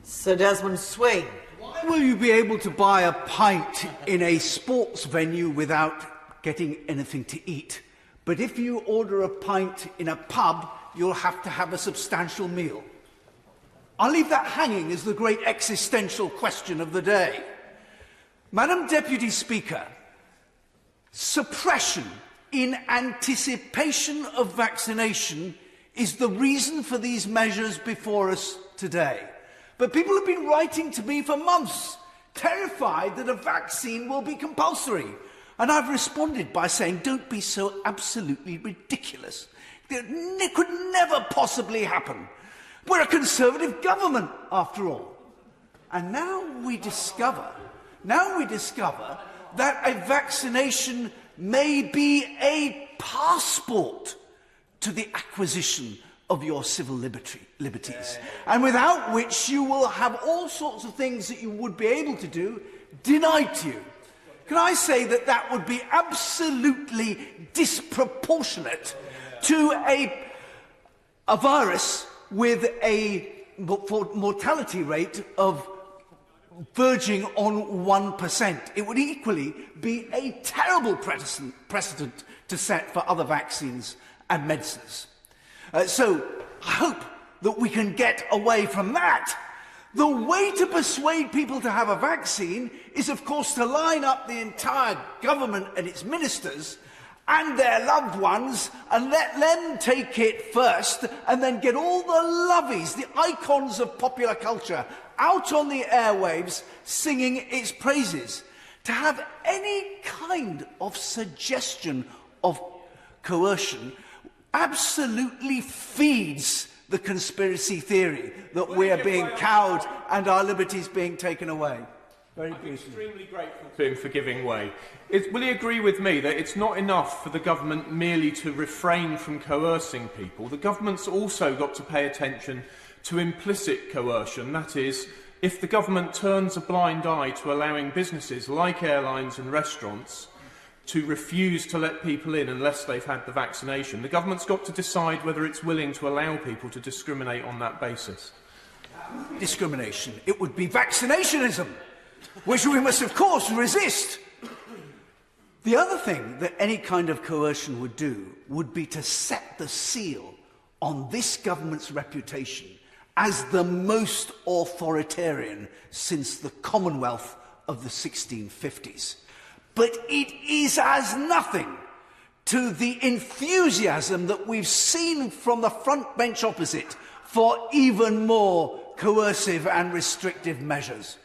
Sir Desmond Swayne. Why will you be able to buy a pint in a sports venue without getting anything to eat? But if you order a pint in a pub, you'll have to have a substantial meal. I'll leave that hanging as the great existential question of the day. Madam Deputy Speaker, suppression in anticipation of vaccination is the reason for these measures before us today. But people have been writing to me for months, terrified that a vaccine will be compulsory. And I've responded by saying, don't be so absolutely ridiculous. It could never possibly happen. We're a Conservative government, after all. And now we discover that a vaccination may be a passport to the acquisition of your civil liberties, and without which you will have all sorts of things that you would be able to do denied to you. Can I say that that would be absolutely disproportionate to a virus with a mortality rate of verging on 1%. It would equally be a terrible precedent to set for other vaccines and medicines. So I hope that we can get away from that. The way to persuade people to have a vaccine is, of course, to line up the entire government and its ministers and their loved ones and let them take it first, and then get all the lovies, the icons of popular culture, out on the airwaves singing its praises. To have any kind of suggestion of coercion absolutely feeds the conspiracy theory that we are being cowed and our liberties being taken away. Very I'm extremely grateful to him for giving way. Will he agree with me that it's not enough for the government merely to refrain from coercing people? The government's also got to pay attention to implicit coercion. That is, if the government turns a blind eye to allowing businesses like airlines and restaurants to refuse to let people in unless they've had the vaccination, the government's got to decide whether it's willing to allow people to discriminate on that basis. Discrimination. It would be vaccinationism, which we must, of course, resist. The other thing that any kind of coercion would do would be to set the seal on this government's reputation as the most authoritarian since the Commonwealth of the 1650s. But it is as nothing to the enthusiasm that we've seen from the front bench opposite for even more coercive and restrictive measures.